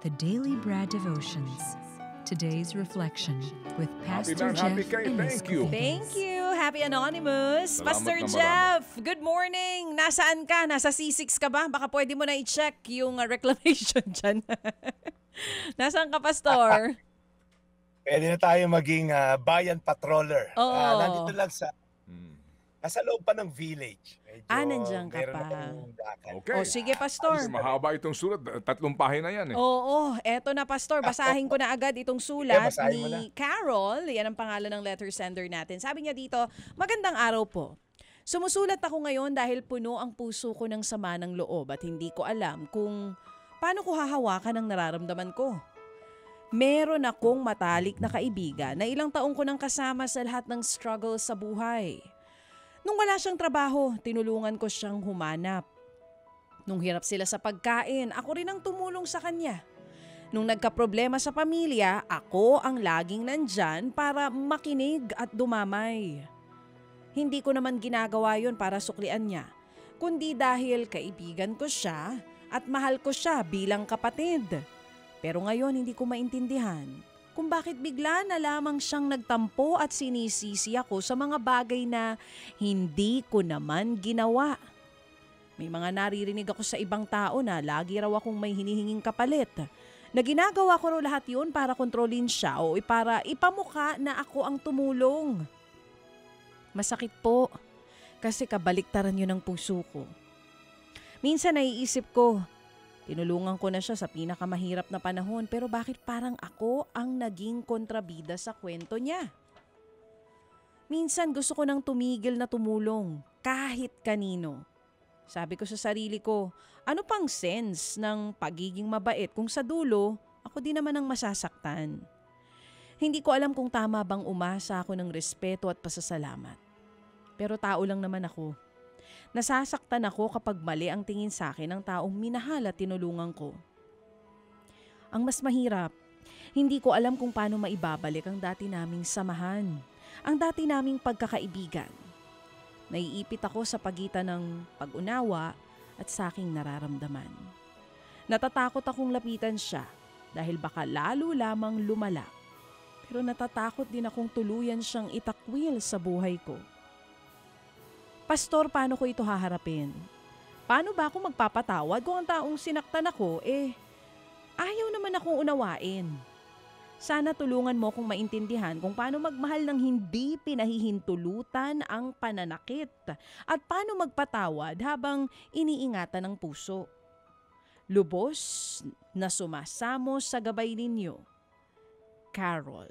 The Daily Bread Devotions. Today's reflection with Pastor Happy Jeff kay, thank you. Thank you. Happy Anonymous. Salamat Pastor na marami. Jeff, good morning. Nasaan ka? Nasa C6 ka ba? Baka pwede mo na i-check yung reclamation dyan. Nasaan ka, Pastor? Pwede na tayo maging bayan patroller. Oo. Nandito lang nasa loob pa ng village. Medyo Nandiyan ka meron pa. akong lakad. Okay. O sige, Pastor. Mahaba itong sulat. 3 pahina yan eh. Oo, eto na, Pastor. Basahin ko na agad itong sulat basahin mo ni Carol. Yan ang pangalan ng letter sender natin. Sabi niya dito, magandang araw po. Sumusulat ako ngayon dahil puno ang puso ko ng sama ng loob at hindi ko alam kung paano ko hahawakan ang nararamdaman ko. Meron akong matalik na kaibigan na ilang taong ko nang kasama sa lahat ng struggle sa buhay. Nung wala siyang trabaho, tinulungan ko siyang humanap. Nung hirap sila sa pagkain, ako rin ang tumulong sa kanya. Nung nagkaproblema sa pamilya, ako ang laging nandyan para makinig at dumamay. Hindi ko naman ginagawa yon para suklian niya, kundi dahil kaibigan ko siya at mahal ko siya bilang kapatid. Pero ngayon hindi ko maintindihan kung bakit bigla na lamang siyang nagtampo at sinisisi ako sa mga bagay na hindi ko naman ginawa. May mga naririnig ako sa ibang tao na lagi raw akong may hinihinging kapalit. Na ginagawa ko raw lahat yun para kontrolin siya o para ipamukha na ako ang tumulong. Masakit po kasi kabaliktaran yun ng puso ko. Minsan naiisip ko, tinulungan ko na siya sa pinakamahirap na panahon pero bakit parang ako ang naging kontrabida sa kwento niya? Minsan gusto ko nang tumigil na tumulong kahit kanino. Sabi ko sa sarili ko, ano pang sense ng pagiging mabait kung sa dulo ako din naman ang masasaktan? Hindi ko alam kung tama bang umasa ako ng respeto at pasasalamat. Pero tao lang naman ako. Nasasaktan ako kapag mali ang tingin sa akin ng taong minahal at tinulungan ko. Ang mas mahirap, hindi ko alam kung paano maibabalik ang dati naming samahan, ang dati naming pagkakaibigan. Naiipit ako sa pagitan ng pag-unawa at sa aking nararamdaman. Natatakot akong lapitan siya dahil baka lalo lamang lumala. Pero natatakot din akong tuluyan siyang itakwil sa buhay ko. Pastor, paano ko ito haharapin? Paano ba ako magpapatawad kung ang taong sinaktan ako, ayaw naman akong unawain? Sana tulungan mo kong maintindihan kung paano magmahal ng hindi pinahihintulutan ang pananakit at paano magpatawad habang iniingatan ng puso. Lubos na sumasamo sa gabay ninyo. Carol.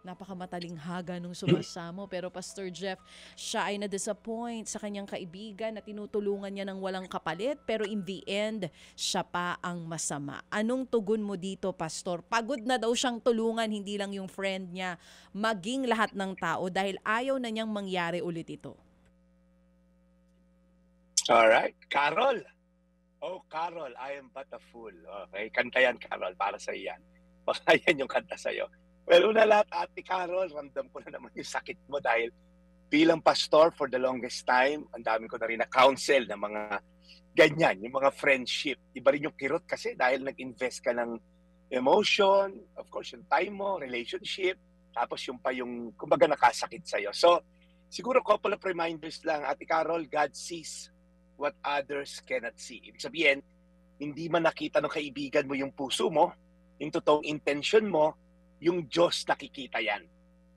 Napakamataling haga nung sumasamo pero Pastor Jeff, siya ay na-disappoint sa kanyang kaibigan na tinutulungan niya ng walang kapalit pero in the end, siya pa ang masama. Anong tugon mo dito, Pastor? Pagod na daw siyang tulungan, hindi lang yung friend niya, maging lahat ng tao dahil ayaw na niyang mangyari ulit ito. Alright, Carol. Oh, Carol, I am but a fool. Okay, kanta yan, Carol, para sa iyan. Baka yan yung kanta sa'yo. Well, una lahat, Ate Carol, ramdam ko na naman yung sakit mo dahil bilang pastor for the longest time, ang dami ko na rin na-counsel ng mga ganyan, yung mga friendship. Iba rin yung kirot kasi dahil nag-invest ka ng emotion, of course, yung time mo, relationship, tapos yung pa yung, kumbaga, nakasakit sa'yo. So, siguro couple of reminders lang, Ate Carol, God sees what others cannot see. Ibig sabihin, hindi man nakita ng kaibigan mo yung puso mo, yung totoong intention mo, yung Diyos nakikita yan.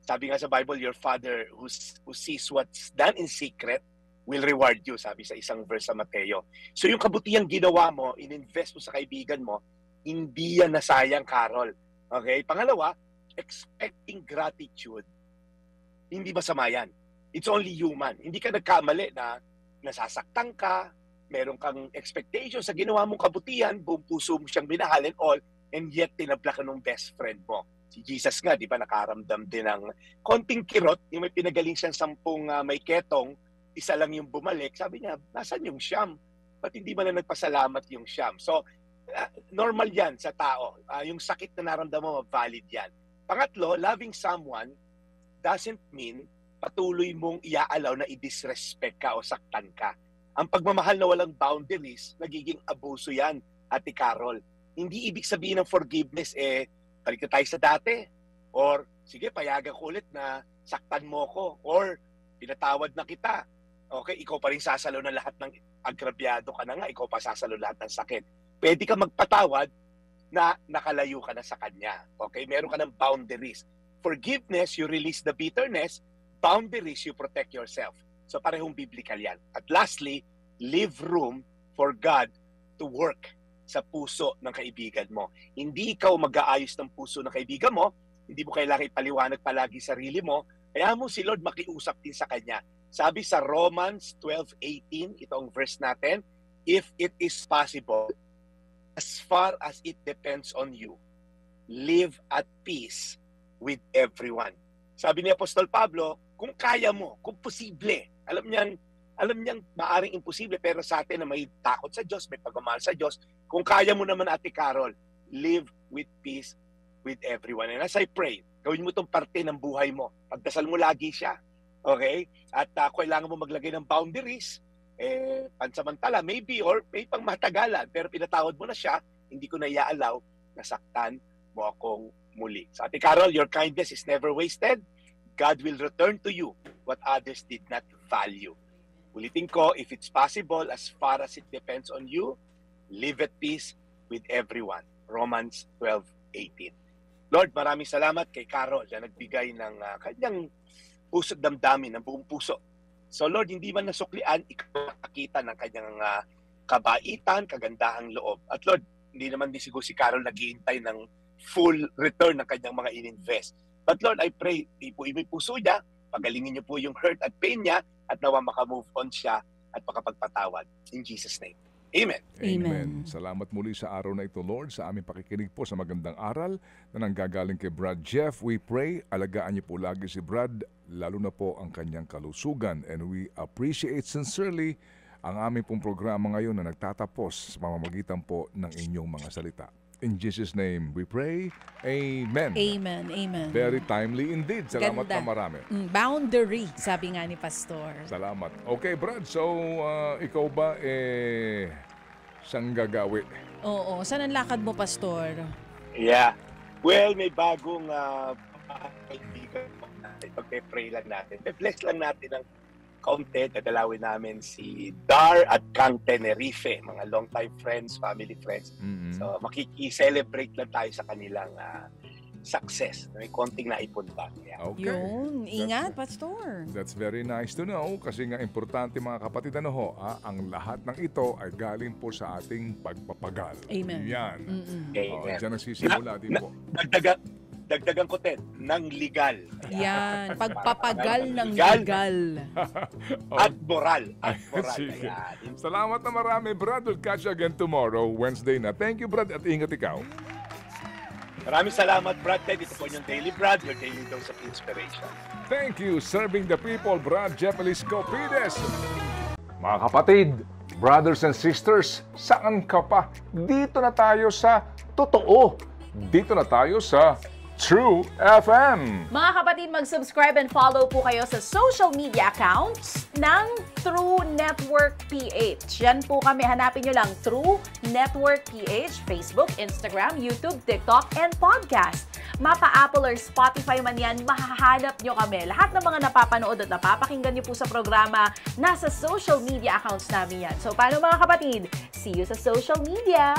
Sabi nga sa Bible, your Father who sees what's done in secret will reward you, sabi sa isang verse sa Mateo. So yung kabutihang ginawa mo, in-invest mo sa kaibigan mo, hindi yan nasayang, Carol. Okay? Pangalawa, expecting gratitude, hindi masama yan. It's only human. Hindi ka nagkamali na nasasaktan ka, meron kang expectation sa ginawa mong kabutihan, buong puso mo siyang minahal and all, and yet tinabla ka ng best friend mo. Si Jesus nga, di ba, nakaramdam din ng konting kirot, yung may pinagaling siyang 10 may ketong, isa lang yung bumalik. Sabi niya, nasan yung siyam? Ba't hindi man na nagpasalamat yung siyam? So, normal yan sa tao. Yung sakit na naramdaman mo, valid yan. Pangatlo, loving someone doesn't mean patuloy mong iaalaw na i-disrespect ka o saktan ka. Ang pagmamahal na walang boundaries, nagiging abuso yan, Ate Carol. Hindi ibig sabihin ng forgiveness, balik na tayo sa dati. Or, sige, payagan ko ulit na saktan mo ko. Or, pinatawad na kita. Okay, ikaw pa rin sasalo na lahat ng agrabyado ka na nga. Ikaw pa sasalo lahat ng sakit. Pwede ka magpatawad na nakalayo ka na sa kanya. Okay, meron ka ng boundaries. Forgiveness, you release the bitterness. Boundaries, you protect yourself. So, parehong biblical yan. At lastly, leave room for God to work sa puso ng kaibigan mo. Hindi ikaw mag-aayos ng puso ng kaibigan mo, hindi mo kailangan ipaliwanag palagi sarili mo, kaya mo si Lord makiusap din sa Kanya. Sabi sa Romans 12:18, itong verse natin, if it is possible, as far as it depends on you, live at peace with everyone. Sabi ni Apostol Pablo, kung kaya mo, kung posible, alam niyang maaring imposible, pero sa atin na may takot sa Diyos, may pagmamahal sa Diyos, kung kaya mo naman, Ate Carol, live with peace with everyone. And as I pray, gawin mo itong parte ng buhay mo. Pagdasal mo lagi siya. Okay? At kailangan mo maglagay ng boundaries, pansamantala, maybe, or may pang matagalan, pero pinatawad mo na siya, hindi ko na i-allow na saktan mo akong muli. So, Ate Carol, your kindness is never wasted. God will return to you what others did not value. Ulitin ko, if it's possible, as far as it depends on you, live at peace with everyone. Romans 12:18. Lord, maraming salamat kay Carol na nagbigay ng kanyang puso't damdamin, ng buong puso. So Lord, hindi man nasuklian, ikaw nakakita ng kanyang kabaitan, kagandahang loob. At Lord, hindi naman din siguro si Carol naghihintay ng full return ng kanyang mga in-invest. But Lord, I pray, ipuin mo yung puso niya, pagalingin niyo po yung hurt at pain niya, at nawa makamove on siya at makapagpatawad. In Jesus' name. Amen. Amen. Salamat muli sa araw na ito, Lord, sa aming pakikinig po sa magandang aral na nanggagaling kay Brad Jeff. We pray, alagaan niyo po lagi si Brad, lalo na po ang kanyang kalusugan. And we appreciate sincerely ang aming pong programa ngayon na nagtatapos sa pamamagitan po ng inyong mga salita. In Jesus' name we pray. Amen. Amen. Amen. Very timely indeed. Salamat Ganda. na marami. Boundary, sabi nga ni Pastor. Salamat. Okay, Brad. So, ikaw ba siyang gagawi? Oo. Saan ang lakad mo, Pastor? Yeah. Well, may bagong kaibigan natin. Pagpe-pray lang natin. Bless lang natin ang kaunti. Dadalawin namin si Dar at Kang Tenerife. Mga long-time friends, family friends. Mm-hmm. So, makiki-celebrate lang tayo sa kanilang success. May konting naipunta. Yeah. Okay. Yun. Ingat, Pastor. That's very nice to know kasi nga importante mga kapatid, ang lahat ng ito ay galing po sa ating pagpapagal. Amen. Yan. Amen. Diyan nagsisimula din po. Dagdagan ko din, ng legal. Yan. Pagpapagal ng legal. At moral. At moral. Sige. Ayan. Salamat na marami, Brad. We'll catch you again tomorrow, Wednesday na. Thank you, Brad, at ingat ikaw. Maraming salamat, Brad. Dito po yung Daily Brad, your daily dose of inspiration. Thank you, serving the people, Brad Jepelis Copides. Mga kapatid, brothers and sisters, saan ka pa? Dito na tayo sa totoo. Dito na tayo sa True FM. Mga kapatid, mag-subscribe and follow po kayo sa social media accounts ng True Network PH. Yan po kami, hanapin nyo lang True Network PH, Facebook, Instagram, YouTube, TikTok, and podcast. Mapa Apple or Spotify man yan, mahahanap nyo kami. Lahat ng mga napapanood at napapakinggan nyo po sa programa, nasa social media accounts namin yan. So paano mga kapatid? See you sa social media!